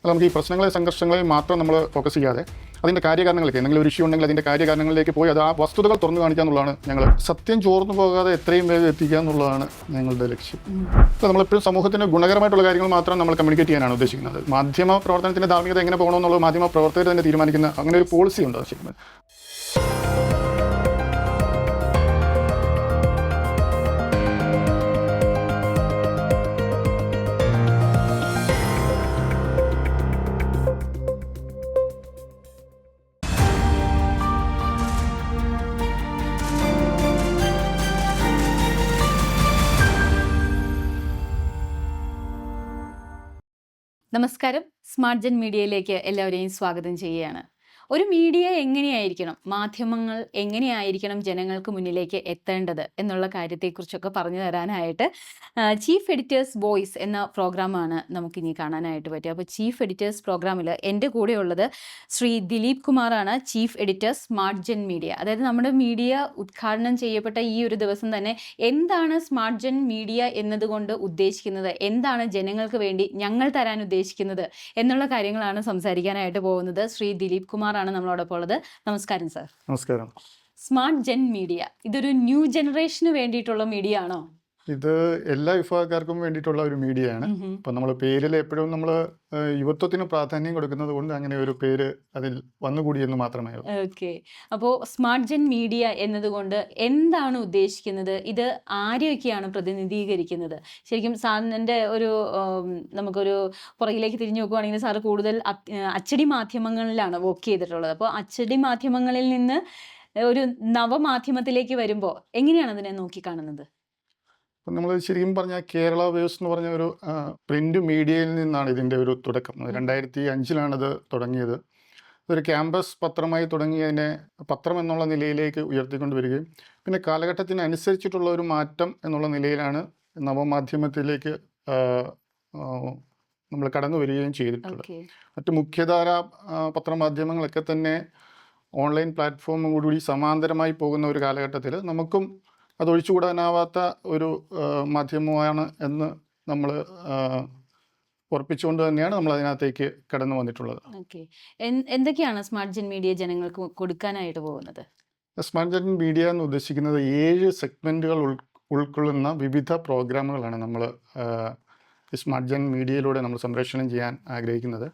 അത് നമുക്ക് ഈ പ്രശ്നങ്ങളെ സംഘർഷങ്ങളെ മാത്രം നമ്മൾ ഫോക്കസ് ചെയ്യാതെ അതിൻ്റെ കാര്യകാരണങ്ങളിലേക്ക് എന്തെങ്കിലും ഒരു ഇഷ്യൂ ഉണ്ടെങ്കിൽ അതിൻ്റെ കാര്യകാരണങ്ങളിലേക്ക് പോയി അത് ആ വസ്തുതകൾ തുറന്നു കാണിക്കുക എന്നുള്ളതാണ് ഞങ്ങൾ സത്യം ചോർന്നു പോകാതെ എത്രയും വേഗം എത്തിക്കുക എന്നുള്ളതാണ് ഞങ്ങളുടെ ലക്ഷ്യം. അപ്പോൾ നമ്മളെപ്പോഴും സമൂഹത്തിന് ഗുണകരമായിട്ടുള്ള കാര്യങ്ങൾ മാത്രം നമ്മൾ കമ്മ്യൂണിക്കേറ്റ് ചെയ്യാനാണ് ഉദ്ദേശിക്കുന്നത്. മാധ്യമ പ്രവർത്തനത്തിൻ്റെ ധാർമ്മികത എങ്ങനെ പോകണമെന്നുള്ളത് മാധ്യമ പ്രവർത്തകർ തന്നെ തീരുമാനിക്കുന്ന അങ്ങനെ ഒരു പോളിസി ഉണ്ട് ശരിക്കും. നമസ്കാരം, സ്മാർട്ട് ജൻ മീഡിയയിലേക്ക് എല്ലാവരെയും സ്വാഗതം ചെയ്യുകയാണ്. ഒരു മീഡിയ എങ്ങനെയായിരിക്കണം, മാധ്യമങ്ങൾ എങ്ങനെയായിരിക്കണം ജനങ്ങൾക്ക് മുന്നിലേക്ക് എത്തേണ്ടത് എന്നുള്ള കാര്യത്തെക്കുറിച്ചൊക്കെ പറഞ്ഞു തരാനായിട്ട് ചീഫ് എഡിറ്റേഴ്സ് വോയിസ് എന്ന പ്രോഗ്രാമാണ് നമുക്കിനി കാണാനായിട്ട് പറ്റുക. അപ്പോൾ ചീഫ് എഡിറ്റേഴ്സ് പ്രോഗ്രാമിൽ എൻ്റെ കൂടെയുള്ളത് ശ്രീ ദിലീപ് കുമാറാണ്, chief editor smart gen media. അതായത് നമ്മുടെ മീഡിയ ഉദ്ഘാടനം ചെയ്യപ്പെട്ട ഈ ഒരു ദിവസം തന്നെ എന്താണ് സ്മാർട്ട് ജൻ മീഡിയ എന്നതുകൊണ്ട് ഉദ്ദേശിക്കുന്നത്, എന്താണ് ജനങ്ങൾക്ക് വേണ്ടി ഞങ്ങൾ തരാൻ ഉദ്ദേശിക്കുന്നത് എന്നുള്ള കാര്യങ്ങളാണ് സംസാരിക്കാനായിട്ട് പോകുന്നത്. ശ്രീ ദിലീപ് കുമാർ ആണ് നമ്മളോടൊപ്പം ഉള്ളത്. നമസ്കാരം സർ. നമസ്കാരം. സ്മാർട്ട് ജൻ മീഡിയ ഇതൊരു ന്യൂ ജനറേഷന് വേണ്ടിയിട്ടുള്ള മീഡിയ ആണോ? ഇത് എല്ലാ വിഭാഗക്കാർക്കും വേണ്ടിയിട്ടുള്ള ഒരു മീഡിയയാണ്. അപ്പം നമ്മൾ പേരിൽ എപ്പോഴും നമ്മൾ യുവത്വത്തിന് പ്രാധാന്യം കൊടുക്കുന്നത് കൊണ്ട് അങ്ങനെ ഒരു പേര് അതിൽ വന്നുകൂടിയെന്ന് മാത്രമേ. ഓക്കെ, അപ്പോൾ സ്മാർട്ട് ജൻ മീഡിയ എന്നതുകൊണ്ട് എന്താണ് ഉദ്ദേശിക്കുന്നത്? ഇത് ആരെയൊക്കെയാണ് പ്രതിനിധീകരിക്കുന്നത്? ശരിക്കും സാറിൻ്റെ ഒരു നമുക്കൊരു പുറകിലേക്ക് തിരിഞ്ഞു നോക്കുകയാണെങ്കിൽ സാറ് കൂടുതൽ അച്ചടി മാധ്യമങ്ങളിലാണ് വർക്ക് ചെയ്തിട്ടുള്ളത്. അപ്പോൾ അച്ചടി മാധ്യമങ്ങളിൽ നിന്ന് ഒരു നവമാധ്യമത്തിലേക്ക് വരുമ്പോൾ എങ്ങനെയാണ് അതിനെ നോക്കിക്കാണുന്നത്? അപ്പം നമ്മൾ ശരിക്കും പറഞ്ഞാൽ കേരള വേവ്സ് എന്ന് പറഞ്ഞ ഒരു പ്രിൻ്റ് മീഡിയയിൽ നിന്നാണ് ഇതിൻ്റെ ഒരു തുടക്കം. 2005 തുടങ്ങിയത്. ഇതൊരു ക്യാമ്പസ് പത്രമായി തുടങ്ങിയതിനെ പത്രം എന്നുള്ള നിലയിലേക്ക് ഉയർത്തിക്കൊണ്ടുവരികയും പിന്നെ കാലഘട്ടത്തിനനുസരിച്ചിട്ടുള്ള ഒരു മാറ്റം എന്നുള്ള നിലയിലാണ് നവമാധ്യമത്തിലേക്ക് നമ്മൾ കടന്നു വരികയും ചെയ്തിട്ടുള്ളത്. മറ്റ് മുഖ്യധാര പത്രമാധ്യമങ്ങളൊക്കെ തന്നെ ഓൺലൈൻ പ്ലാറ്റ്ഫോമോടുകൂടി സമാന്തരമായി പോകുന്ന ഒരു കാലഘട്ടത്തിൽ നമുക്കും അതൊഴിച്ചുകൂടാനാവാത്ത ഒരു മാധ്യമമാണ് എന്ന് നമ്മൾ ഉറപ്പിച്ചുകൊണ്ട് തന്നെയാണ് നമ്മൾ അതിനകത്തേക്ക് കടന്നു വന്നിട്ടുള്ളത്. ഓക്കെ, എന്തൊക്കെയാണ് സ്മാർട്ട് ജൻ മീഡിയ ജനങ്ങൾക്ക് കൊടുക്കാനായിട്ട് പോകുന്നത്? സ്മാർട്ട് ജൻ മീഡിയ എന്ന് ഉദ്ദേശിക്കുന്നത് 7 സെഗ്മെൻറ്റുകൾ ഉൾക്കൊള്ളുന്ന വിവിധ പ്രോഗ്രാമുകളാണ് നമ്മൾ സ്മാർട്ട് ജൻ മീഡിയയിലൂടെ നമ്മൾ സംപ്രേഷണം ചെയ്യാൻ ആഗ്രഹിക്കുന്നത്.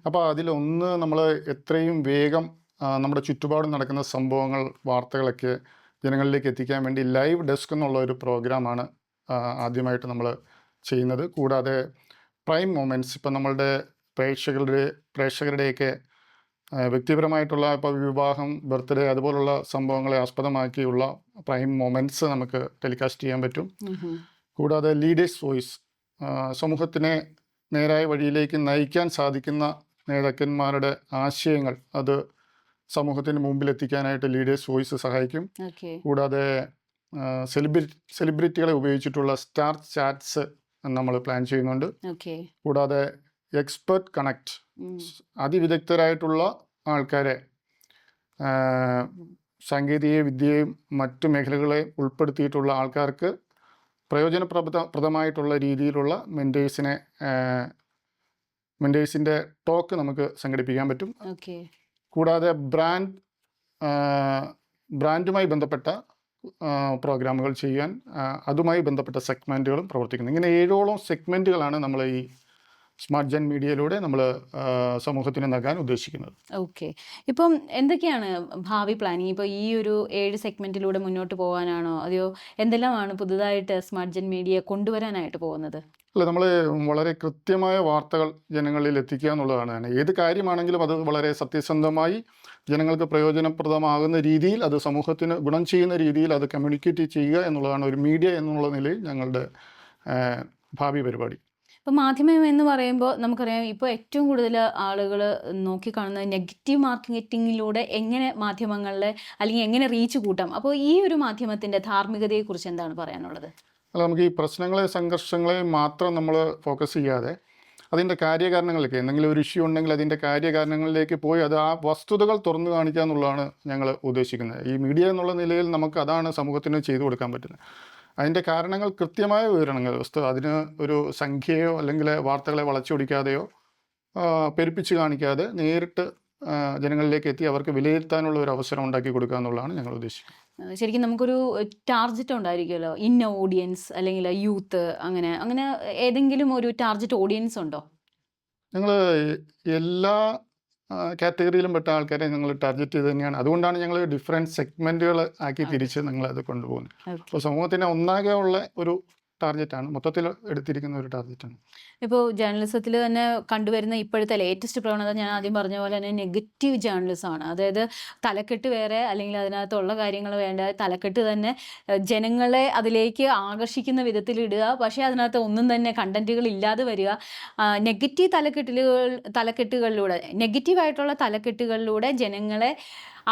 അപ്പോൾ അതിലൊന്ന് നമ്മൾ എത്രയും വേഗം നമ്മുടെ ചുറ്റുപാടും നടക്കുന്ന സംഭവങ്ങൾ, വാർത്തകളൊക്കെ ജനങ്ങളിലേക്ക് എത്തിക്കാൻ വേണ്ടി ലൈവ് ഡെസ്ക് എന്നുള്ള ഒരു പ്രോഗ്രാമാണ് ആദ്യമായിട്ട് നമ്മൾ ചെയ്യുന്നത്. കൂടാതെ പ്രൈം മൊമെൻറ്റ്സ്, ഇപ്പം നമ്മളുടെ പ്രേക്ഷകരുടെയൊക്കെ വ്യക്തിപരമായിട്ടുള്ള ഇപ്പോൾ വിവാഹം, ബർത്ത്ഡേ അതുപോലുള്ള സംഭവങ്ങളെ ആസ്പദമാക്കിയുള്ള പ്രൈം മൊമെൻറ്റ്സ് നമുക്ക് ടെലികാസ്റ്റ് ചെയ്യാൻ പറ്റും. കൂടാതെ ലീഡേഴ്സ് വോയിസ്, സമൂഹത്തിനെ നേരായ വഴിയിലേക്ക് നയിക്കാൻ സാധിക്കുന്ന നേതാക്കന്മാരുടെ ആശയങ്ങൾ അത് സമൂഹത്തിന് മുമ്പിൽ എത്തിക്കാനായിട്ട് ലീഡേഴ്സ് വോയിസ് സഹായിക്കും. കൂടാതെ സെലിബ്രിറ്റികളെ ഉപയോഗിച്ചിട്ടുള്ള സ്റ്റാർ ചാറ്റ്സ് നമ്മൾ പ്ലാൻ ചെയ്യുന്നുണ്ട്. കൂടാതെ എക്സ്പെർട്ട് കണക്ട്, അതിവിദഗ്ധരായിട്ടുള്ള ആൾക്കാരെ സാങ്കേതിക വിദ്യയും മറ്റു മേഖലകളെ ഉൾപ്പെടുത്തിയിട്ടുള്ള ആൾക്കാർക്ക് പ്രയോജനപ്രദമായിട്ടുള്ള രീതിയിലുള്ള മെൻറ്റേഴ്സിൻ്റെ ടോക്ക് നമുക്ക് സംഘടിപ്പിക്കാൻ പറ്റും. കൂടാതെ ബ്രാൻഡുമായി ബന്ധപ്പെട്ട പ്രോഗ്രാമുകൾ ചെയ്യാൻ അതുമായി ബന്ധപ്പെട്ട സെഗ്മെൻറ്റുകളും പ്രവർത്തിക്കുന്നു. ഇങ്ങനെ 7ഓളം സെഗ്മെൻറ്റുകളാണ് നമ്മൾ ഈ സ്മാർട്ട് ജൻ മീഡിയയിലൂടെ നമ്മൾ സമൂഹത്തിന് നൽകാൻ ഉദ്ദേശിക്കുന്നത്. ഓക്കെ, ഇപ്പം എന്തൊക്കെയാണ് ഭാവി പ്ലാനിങ്? ഇപ്പോൾ ഈ ഒരു 7 സെഗ്മെൻറ്റിലൂടെ മുന്നോട്ട് പോകാനാണോ, അതെയോ എന്തെല്ലാമാണ് പുതുതായിട്ട് സ്മാർട്ട് ജൻ മീഡിയ കൊണ്ടുവരാനായിട്ട് പോകുന്നത്? അല്ല, നമ്മൾ വളരെ കൃത്യമായ വാർത്തകൾ ജനങ്ങളിൽ എത്തിക്കുക എന്നുള്ളതാണ്. ഏത് കാര്യമാണെങ്കിലും അത് വളരെ സത്യസന്ധമായി ജനങ്ങൾക്ക് പ്രയോജനപ്രദമാകുന്ന രീതിയിൽ, അത് സമൂഹത്തിന് ഗുണം ചെയ്യുന്ന രീതിയിൽ അത് കമ്മ്യൂണിക്കേറ്റ് ചെയ്യുക എന്നുള്ളതാണ് ഒരു മീഡിയ എന്നുള്ള നിലയിൽ ഞങ്ങളുടെ ഭാവി പരിപാടി. ഇപ്പോൾ മാധ്യമം എന്ന് പറയുമ്പോൾ നമുക്കറിയാം, ഇപ്പോൾ ഏറ്റവും കൂടുതൽ ആളുകൾ നോക്കിക്കാണുന്നത് നെഗറ്റീവ് മാർക്കറ്റിങ്ങിലൂടെ എങ്ങനെ മാധ്യമങ്ങളിലെ അല്ലെങ്കിൽ എങ്ങനെ റീച്ച് കൂട്ടാം. അപ്പോൾ ഈ ഒരു മാധ്യമത്തിൻ്റെ ധാർമ്മികതയെക്കുറിച്ച് എന്താണ് പറയാനുള്ളത്? അല്ല, നമുക്ക് ഈ പ്രശ്നങ്ങളെ സംഘർഷങ്ങളെ മാത്രം നമ്മൾ ഫോക്കസ് ചെയ്യാതെ അതിൻ്റെ കാര്യകാരണങ്ങളിലേക്ക് എന്തെങ്കിലും ഒരു ഇഷ്യൂ ഉണ്ടെങ്കിൽ അതിൻ്റെ കാര്യകാരണങ്ങളിലേക്ക് പോയി അത് ആ വസ്തുതകൾ തുറന്നു കാണിക്കുക എന്നുള്ളതാണ് ഞങ്ങൾ ഉദ്ദേശിക്കുന്നത്. ഈ മീഡിയ എന്നുള്ള നിലയിൽ നമുക്ക് അതാണ് സമൂഹത്തിന് ചെയ്തു കൊടുക്കാൻ പറ്റുന്നത്. അതിൻ്റെ കാരണങ്ങൾ കൃത്യമായ വിവരണങ്ങൾ, അതിന് ഒരു സംഖ്യയോ അല്ലെങ്കിൽ വാർത്തകളെ വളച്ചൊടിക്കാതെയോ പെരുപ്പിച്ച് കാണിക്കാതെ നേരിട്ട് ജനങ്ങളിലേക്ക് എത്തി അവർക്ക് വിലയിരുത്താനുള്ള ഒരു അവസരം ഉണ്ടാക്കി കൊടുക്കുക എന്നുള്ളതാണ് ഞങ്ങൾ ഉദ്ദേശിക്കുന്നത്. ശരിക്കും നമുക്കൊരു ടാർജറ്റ് ഉണ്ടായിരിക്കുമല്ലോ, ഇന്ന ഓഡിയൻസ് അല്ലെങ്കിൽ യൂത്ത്, അങ്ങനെ അങ്ങനെ ഏതെങ്കിലും ഒരു ടാർജറ്റ് ഓഡിയൻസ് ഉണ്ടോ? ഞങ്ങൾ എല്ലാ കാറ്റഗറിയിലും പെട്ട ആൾക്കാരെ ഞങ്ങൾ ടാർഗറ്റ് ചെയ്ത് തന്നെയാണ്. അതുകൊണ്ടാണ് ഞങ്ങൾ ഡിഫറെൻറ്റ് സെഗ്മെൻറ്റുകൾ ആക്കി തിരിച്ച് ഞങ്ങളത് കൊണ്ടുപോകുന്നത്. അപ്പോൾ സമൂഹത്തിന് ഒന്നാകെ ഉള്ള ഒരു ടാർഗറ്റാണ്, മൊത്തത്തിൽ എടുത്തിരിക്കുന്ന ഒരു ടാർഗറ്റാണ്. ഇപ്പോൾ ജേർണലിസത്തിൽ തന്നെ കണ്ടുവരുന്ന ഇപ്പോഴത്തെ ലേറ്റസ്റ്റ് പ്രവണത ഞാൻ ആദ്യം പറഞ്ഞ പോലെ തന്നെ നെഗറ്റീവ് ജേർണലിസം ആണ്. അതായത് തലക്കെട്ട് വേറെ, അല്ലെങ്കിൽ അതിനകത്തുള്ള കാര്യങ്ങൾ വേണ്ട, തലക്കെട്ട് തന്നെ ജനങ്ങളെ അതിലേക്ക് ആകർഷിക്കുന്ന വിധത്തിൽ ഇടുക, പക്ഷേ അതിനകത്ത് ഒന്നും തന്നെ കണ്ടന്റുകൾ ഇല്ലാതെ വരിക. നെഗറ്റീവ് തലക്കെട്ടുകളിലൂടെ, നെഗറ്റീവായിട്ടുള്ള തലക്കെട്ടുകളിലൂടെ ജനങ്ങളെ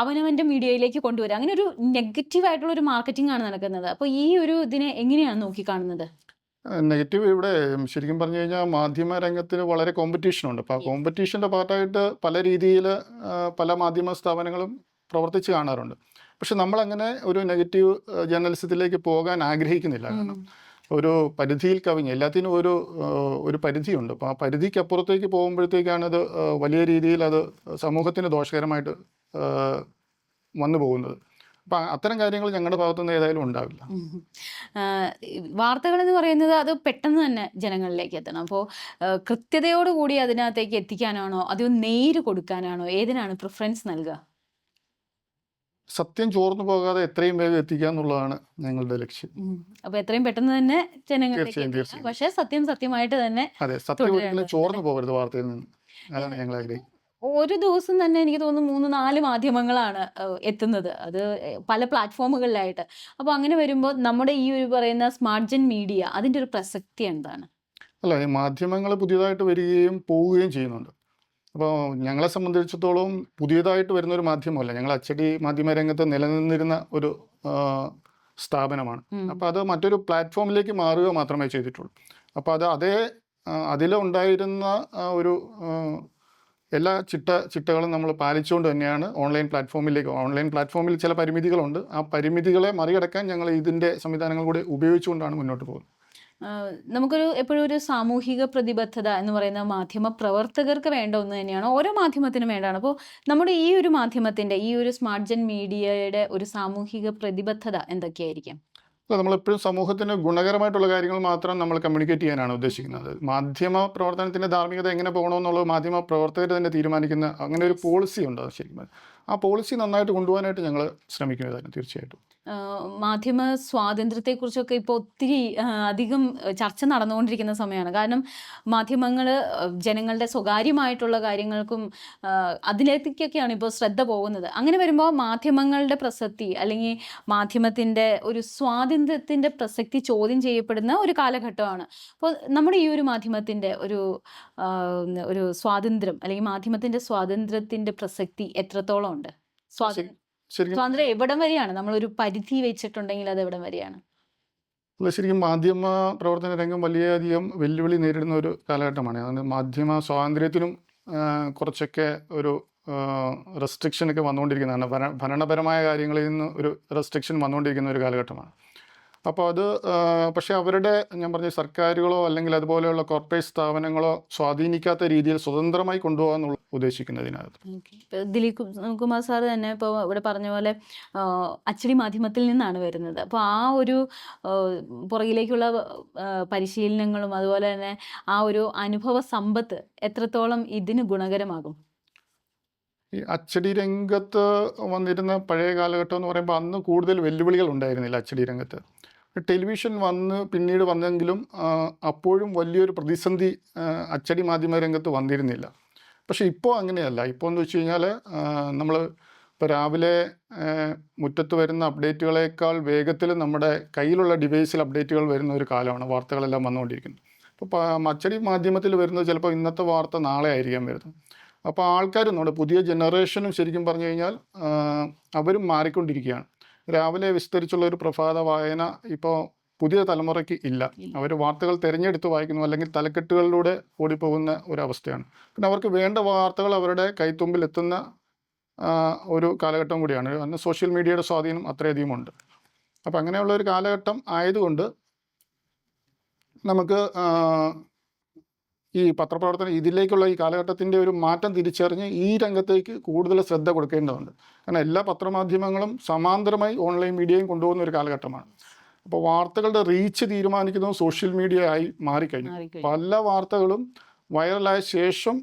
അവനവൻ്റെ മീഡിയയിലേക്ക് കൊണ്ടുവരിക. അങ്ങനെ ഒരു നെഗറ്റീവായിട്ടുള്ള ഒരു മാർക്കറ്റിംഗ് ആണ് നടക്കുന്നത്. അപ്പോൾ ഈ ഒരു ഇതിനെ എങ്ങനെയാണ് നോക്കിക്കാണുന്നത്? നെഗറ്റീവ് ഇവിടെ ശരിക്കും പറഞ്ഞു കഴിഞ്ഞാൽ മാധ്യമ രംഗത്തിന് വളരെ കോമ്പറ്റീഷനുണ്ട്. അപ്പോൾ ആ കോമ്പറ്റീഷൻ്റെ പാർട്ടായിട്ട് പല രീതിയിൽ പല മാധ്യമ സ്ഥാപനങ്ങളും പ്രവർത്തിച്ച് കാണാറുണ്ട്. പക്ഷെ നമ്മളങ്ങനെ ഒരു നെഗറ്റീവ് ജേർണലിസത്തിലേക്ക് പോകാൻ ആഗ്രഹിക്കുന്നില്ല. കാരണം ഒരു പരിധിയിൽ കവിഞ്ഞ് എല്ലാത്തിനും ഒരു പരിധിയുണ്ട്. അപ്പോൾ ആ പരിധിക്കപ്പുറത്തേക്ക് പോകുമ്പോഴത്തേക്കാണ് അത് വലിയ രീതിയിൽ അത് സമൂഹത്തിന് ദോഷകരമായിട്ട് വന്നു പോകുന്നത്. അപ്പം അത്തരം കാര്യങ്ങൾ ഞങ്ങളുടെ ഭാഗത്തുനിന്ന് ഏതായാലും ഉണ്ടാവില്ല. വാർത്തകൾ എന്ന് പറയുന്നത് അത് പെട്ടെന്ന് തന്നെ ജനങ്ങളിലേക്ക് എത്തണം. അപ്പോൾ കൃത്യതയോടുകൂടി അതിനകത്തേക്ക് എത്തിക്കാനാണോ അതോ നേര് കൊടുക്കാനാണോ, ഏതിനാണ് പ്രിഫറൻസ് നൽകുക? സത്യം ചോർന്നു പോകാതെ എത്രയും വേഗം എത്തിക്കുക എന്നുള്ളതാണ് ഞങ്ങളുടെ ലക്ഷ്യം. അപ്പോൾ എത്രയും പെട്ടെന്ന് തന്നെ ജനങ്ങളിലേക്ക് എത്തിക്കുക. തീർച്ചയായും. പക്ഷേ സത്യമായിട്ട് തന്നെ അതെ, സത്യം ഒരിക്കലും ചോർന്നു പോകരുത് വാർത്തയിൽ നിന്ന്. അതാണ് ഞങ്ങൾ ആഗ്രഹിക്കുന്നത്. ഒരു ദിവസം തന്നെ എനിക്ക് തോന്നുന്നു 3-4 മാധ്യമങ്ങളാണ് എത്തുന്നത്, അത് പല പ്ലാറ്റ്ഫോമുകളിലായിട്ട്. അപ്പോൾ അങ്ങനെ വരുമ്പോൾ നമ്മുടെ ഈ ഒരു പറയുന്ന സ്മാർട്ട് ജെൻ മീഡിയ, അതിൻ്റെ ഒരു പ്രസക്തി എന്താണ്? അല്ല, ഈ മാധ്യമങ്ങൾ പുതിയതായിട്ട് വരികയും പോവുകയും ചെയ്യുന്നുണ്ട്. അപ്പോൾ ഞങ്ങളെ സംബന്ധിച്ചിടത്തോളം പുതിയതായിട്ട് വരുന്നൊരു മാധ്യമമല്ല, ഞങ്ങൾ അച്ചടി മാധ്യമ രംഗത്ത് നിലനിന്നിരുന്ന ഒരു സ്ഥാപനമാണ്. അപ്പോൾ അത് മറ്റൊരു പ്ലാറ്റ്ഫോമിലേക്ക് മാറുക മാത്രമേ ചെയ്തിട്ടുള്ളൂ. അപ്പോൾ അത് അതിലുണ്ടായിരുന്ന ഒരു എല്ലാ ചിട്ടകളും നമ്മൾ പാലിച്ചുകൊണ്ട് തന്നെയാണ് ഓൺലൈൻ പ്ലാറ്റ്ഫോമിൽ ചില പരിമിതികളുണ്ട്. ആ പരിമിതികളെ മറികടക്കാൻ ഞങ്ങൾ ഇതിൻ്റെ സംവിധാനങ്ങൾ കൂടി ഉപയോഗിച്ചുകൊണ്ടാണ് മുന്നോട്ട് പോകുന്നത്. നമുക്കൊരു എപ്പോഴും ഒരു സാമൂഹിക പ്രതിബദ്ധത എന്ന് പറയുന്ന മാധ്യമ പ്രവർത്തകർക്ക് വേണ്ട ഒന്ന് തന്നെയാണ്, ഓരോ മാധ്യമത്തിനും വേണ്ടതാണ്. അപ്പോൾ നമ്മുടെ ഈ ഒരു മാധ്യമത്തിൻ്റെ, ഈ ഒരു സ്മാർട്ട് ജെൻ മീഡിയയുടെ ഒരു സാമൂഹിക പ്രതിബദ്ധത എന്തൊക്കെയായിരിക്കും? നമ്മളെപ്പോഴും സമൂഹത്തിന് ഗുണകരമായിട്ടുള്ള കാര്യങ്ങൾ മാത്രം നമ്മൾ കമ്മ്യൂണിക്കേറ്റ് ചെയ്യാനാണ് ഉദ്ദേശിക്കുന്നത്. മാധ്യമ പ്രവർത്തനത്തിൻ്റെ ധാർമ്മികത എങ്ങനെ പോകണമെന്നുള്ളത് മാധ്യമ പ്രവർത്തകർ തന്നെ തീരുമാനിക്കുന്ന അങ്ങനെ ഒരു പോളിസി ഉണ്ട്. ശരിക്കും ആ പോളിസി നന്നായിട്ട് കൊണ്ടുപോകാനായിട്ട് ഞങ്ങൾ ശ്രമിക്കുന്നതായിരുന്നു. തീർച്ചയായിട്ടും മാധ്യമ സ്വാതന്ത്ര്യത്തെക്കുറിച്ചൊക്കെ ഇപ്പോൾ ഒത്തിരി അധികം ചർച്ച നടന്നുകൊണ്ടിരിക്കുന്ന സമയമാണ്. കാരണം മാധ്യമങ്ങൾ ജനങ്ങളുടെ സ്വകാര്യമായിട്ടുള്ള കാര്യങ്ങൾക്കും അതിലേക്കൊക്കെയാണ് ഇപ്പോൾ ശ്രദ്ധ പോകുന്നത്. അങ്ങനെ വരുമ്പോൾ മാധ്യമങ്ങളുടെ പ്രസക്തി, അല്ലെങ്കിൽ മാധ്യമത്തിൻ്റെ ഒരു സ്വാതന്ത്ര്യത്തിൻ്റെ പ്രസക്തി ചോദ്യം ചെയ്യപ്പെടുന്ന ഒരു കാലഘട്ടമാണ്. അപ്പോൾ നമ്മുടെ ഈ ഒരു മാധ്യമത്തിൻ്റെ ഒരു സ്വാതന്ത്ര്യം, അല്ലെങ്കിൽ മാധ്യമത്തിൻ്റെ സ്വാതന്ത്ര്യത്തിൻ്റെ പ്രസക്തി എത്രത്തോളം ഉണ്ട്? സ്വാതന്ത്ര്യം എവിടം വരെയാണ്? നമ്മളൊരു പരിധി വെച്ചിട്ടുണ്ടെങ്കിൽ അത് എവിടം വരെയാണ്? ശരിക്കും മാധ്യമ പ്രവർത്തന രംഗം വളരെയധികം വെല്ലുവിളി നേരിടുന്ന ഒരു കാലഘട്ടമാണ്. അതുകൊണ്ട് മാധ്യമ സ്വാതന്ത്ര്യത്തിനും കുറച്ചൊക്കെ ഒരു റെസ്ട്രിക്ഷനൊക്കെ വന്നുകൊണ്ടിരിക്കുന്നതാണ്. ഭരണപരമായ കാര്യങ്ങളിൽ നിന്ന് ഒരു റെസ്ട്രിക്ഷൻ വന്നുകൊണ്ടിരിക്കുന്ന ഒരു കാലഘട്ടമാണ്. അപ്പോൾ അത് പക്ഷേ ഞാൻ പറഞ്ഞ സർക്കാരുകളോ അല്ലെങ്കിൽ അതുപോലെയുള്ള കോർപ്പറേറ്റ് സ്ഥാപനങ്ങളോ സ്വാധീനിക്കാത്ത രീതിയിൽ സ്വതന്ത്രമായി കൊണ്ടുപോകാന്നുള്ള ഉദ്ദേശിക്കുന്നതിനകത്ത്. ദിലീപ് കുമാർ സാർ തന്നെ ഇപ്പോൾ ഇവിടെ പറഞ്ഞ പോലെ അച്ചടി മാധ്യമത്തിൽ നിന്നാണ് വരുന്നത്. അപ്പോൾ ആ ഒരു പുറകിലേക്കുള്ള പരിശീലനങ്ങളും അതുപോലെ തന്നെ ആ ഒരു അനുഭവ സമ്പത്ത് എത്രത്തോളം ഇതിന് ഗുണകരമാകും? ഈ അച്ചടി രംഗത്ത് വന്നിരുന്ന പഴയ കാലഘട്ടം എന്ന് പറയുമ്പോൾ അന്ന് കൂടുതൽ വെല്ലുവിളികൾ ഉണ്ടായിരുന്നില്ല അച്ചടി രംഗത്ത്. ടെലിവിഷൻ പിന്നീട് വന്നെങ്കിലും അപ്പോഴും വലിയൊരു പ്രതിസന്ധി അച്ചടി മാധ്യമ രംഗത്ത് വന്നിരുന്നില്ല. പക്ഷേ ഇപ്പോൾ അങ്ങനെയല്ല. ഇപ്പോൾ എന്ന് വെച്ച് കഴിഞ്ഞാൽ ഇപ്പോൾ രാവിലെ മുറ്റത്ത് വരുന്ന അപ്ഡേറ്റുകളേക്കാൾ വേഗത്തിൽ നമ്മുടെ കയ്യിലുള്ള ഡിവൈസിൽ അപ്ഡേറ്റുകൾ വരുന്ന ഒരു കാലമാണ് വാർത്തകളെല്ലാം വന്നുകൊണ്ടിരിക്കുന്നത്. അപ്പോൾ അച്ചടി മാധ്യമത്തിൽ വരുന്നത് ചിലപ്പോൾ ഇന്നത്തെ വാർത്ത നാളെ ആയിരിക്കാം വരുന്നത്. അപ്പോൾ ആൾക്കാരും നമ്മുടെ പുതിയ ജനറേഷനും ശരിക്കും പറഞ്ഞു കഴിഞ്ഞാൽ അവരും മാറിക്കൊണ്ടിരിക്കുകയാണ്. രാവിലെ വിസ്തരിച്ചുള്ള ഒരു പ്രഭാത വായന ഇപ്പോൾ പുതിയ തലമുറയ്ക്ക് ഇല്ല. അവർ വാർത്തകൾ തിരഞ്ഞെടുത്ത് വായിക്കുന്നു, അല്ലെങ്കിൽ തലക്കെട്ടുകളിലൂടെ ഓടിപ്പോകുന്ന ഒരവസ്ഥയാണ്. പിന്നെ അവർക്ക് വേണ്ട വാർത്തകൾ അവരുടെ കൈത്തുമ്പിൽ എത്തുന്ന ഒരു കാലഘട്ടം കൂടിയാണ്. അന്ന് സോഷ്യൽ മീഡിയയുടെ സ്വാധീനം അത്രയധികം ഉണ്ട്. അപ്പോൾ അങ്ങനെയുള്ള ഒരു കാലഘട്ടം ആയതുകൊണ്ട് നമുക്ക് ഈ പത്രപ്രവർത്തനം ഇതിലേക്കുള്ള ഈ കാലഘട്ടത്തിൻ്റെ ഒരു മാറ്റം തിരിച്ചറിഞ്ഞ് ഈ രംഗത്തേക്ക് കൂടുതൽ ശ്രദ്ധ കൊടുക്കേണ്ടതുണ്ട്. കാരണം എല്ലാ പത്രമാധ്യമങ്ങളും സമാന്തരമായി ഓൺലൈൻ മീഡിയയും കൊണ്ടുപോകുന്ന ഒരു കാലഘട്ടമാണ്. അപ്പോൾ വാർത്തകളുടെ റീച്ച് തീരുമാനിക്കുന്നത് സോഷ്യൽ മീഡിയ ആയി മാറിക്കഴിഞ്ഞു. പല വാർത്തകളും വൈറലായ ശേഷം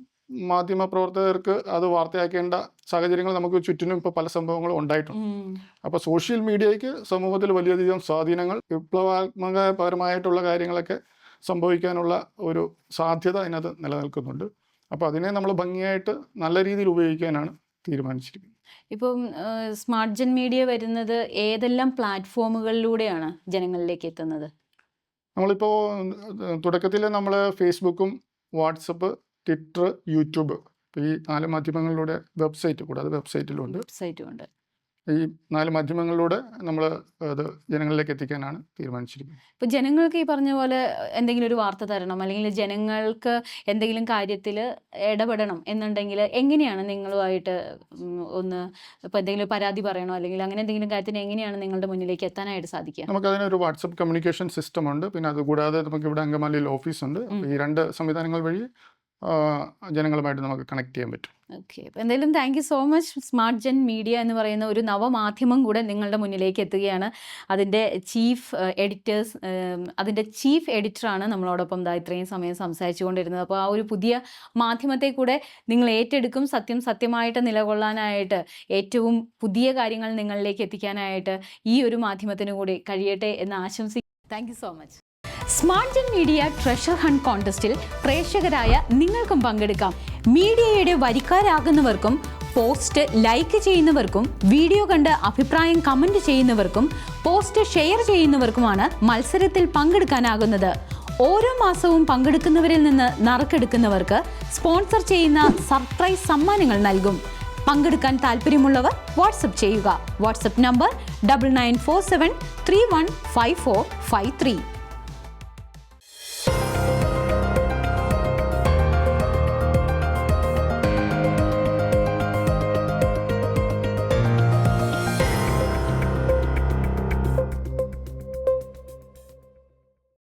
മാധ്യമപ്രവർത്തകർക്ക് അത് വാർത്തയാക്കേണ്ട സാഹചര്യങ്ങൾ നമുക്ക് ചുറ്റിനും ഇപ്പോൾ പല സംഭവങ്ങളും ഉണ്ടായിട്ടുണ്ട്. അപ്പോൾ സോഷ്യൽ മീഡിയയ്ക്ക് സമൂഹത്തിൽ വലിയധികം സ്വാധീനങ്ങൾ, വിപ്ലവാത്മകപരമായിട്ടുള്ള കാര്യങ്ങളൊക്കെ സംഭവിക്കാനുള്ള ഒരു സാധ്യത അതിനകത്ത് നിലനിൽക്കുന്നുണ്ട്. അപ്പോൾ അതിനെ നമ്മൾ ഭംഗിയായിട്ട് നല്ല രീതിയിൽ ഉപയോഗിക്കാനാണ് തീരുമാനിച്ചിരിക്കുന്നത്. ഇപ്പം സ്മാർട്ട് ജൻ മീഡിയ വരുന്നത് ഏതെല്ലാം പ്ലാറ്റ്ഫോമുകളിലൂടെയാണ് ജനങ്ങളിലേക്ക് എത്തുന്നത്? നമ്മളിപ്പോൾ തുടക്കത്തിൽ നമ്മൾ ഫേസ്ബുക്കും വാട്സപ്പ്, ട്വിറ്റർ, യൂട്യൂബ്, ഈ 4 മാധ്യമങ്ങളിലൂടെ വെബ്സൈറ്റിലുണ്ട്. ഈ 4 മാധ്യമങ്ങളിലൂടെ നമ്മൾ അത് ജനങ്ങളിലേക്ക് എത്തിക്കാനാണ് തീരുമാനിച്ചിരിക്കുന്നത്. ഇപ്പോൾ ജനങ്ങൾക്ക് ഈ പറഞ്ഞ പോലെ എന്തെങ്കിലും ഒരു വാർത്ത തരണം, അല്ലെങ്കിൽ ജനങ്ങൾക്ക് എന്തെങ്കിലും കാര്യത്തിൽ ഇടപെടണം എന്നുണ്ടെങ്കിൽ എങ്ങനെയാണ് നിങ്ങളുമായിട്ട് ഒന്ന് ഇപ്പോൾ എന്തെങ്കിലും പരാതി പറയണോ അല്ലെങ്കിൽ അങ്ങനെ എന്തെങ്കിലും കാര്യത്തിന് എങ്ങനെയാണ് നിങ്ങളുടെ മുന്നിലേക്ക് എത്താനായിട്ട് സാധിക്കുക? നമുക്കതിനൊരു വാട്സപ്പ് കമ്മ്യൂണിക്കേഷൻ സിസ്റ്റം ഉണ്ട്. പിന്നെ അതുകൂടാതെ നമുക്കിവിടെ അങ്കമാലിയിൽ ഓഫീസുണ്ട്. ഈ 2 സംവിധാനങ്ങൾ വഴി ജനങ്ങളുമായിട്ട് നമുക്ക് കണക്ട് ചെയ്യാൻ പറ്റും. ഓക്കെ, അപ്പോൾ എന്തായാലും thank you so much. Smart gen media എന്ന് പറയുന്ന ഒരു നവമാധ്യമം കൂടെ നിങ്ങളുടെ മുന്നിലേക്ക് എത്തുകയാണ്. അതിൻ്റെ ചീഫ് എഡിറ്ററാണ് നമ്മളോടൊപ്പം ഇത്രയും സമയം സംസാരിച്ചു കൊണ്ടിരുന്നത്. അപ്പോൾ ആ ഒരു പുതിയ മാധ്യമത്തെ കൂടെ നിങ്ങൾ ഏറ്റെടുക്കും. സത്യമായിട്ട് നിലകൊള്ളാനായിട്ട്, ഏറ്റവും പുതിയ കാര്യങ്ങൾ നിങ്ങളിലേക്ക് എത്തിക്കാനായിട്ട് ഈ ഒരു മാധ്യമത്തിന് കൂടി കഴിയട്ടെ എന്ന് ആശംസിക്കുന്നു. Thank you so much. Smart gen media treasure hunt കോൺടെസ്റ്റിൽ പ്രേക്ഷകരായ നിങ്ങൾക്കും പങ്കെടുക്കാം. മീഡിയയുടെ വരിക്കാരാകുന്നവർക്കും, പോസ്റ്റ് ലൈക്ക് ചെയ്യുന്നവർക്കും, വീഡിയോ കണ്ട് അഭിപ്രായം കമൻറ്റ് ചെയ്യുന്നവർക്കും, പോസ്റ്റ് ഷെയർ ചെയ്യുന്നവർക്കുമാണ് മത്സരത്തിൽ പങ്കെടുക്കാനാകുന്നത്. ഓരോ മാസവും പങ്കെടുക്കുന്നവരിൽ നിന്ന് നറുക്കെടുക്കുന്നവർക്ക് സ്പോൺസർ ചെയ്യുന്ന സർപ്രൈസ് സമ്മാനങ്ങൾ നൽകും. പങ്കെടുക്കാൻ താല്പര്യമുള്ളവർ വാട്സപ്പ് ചെയ്യുക. WhatsApp number 9947315453.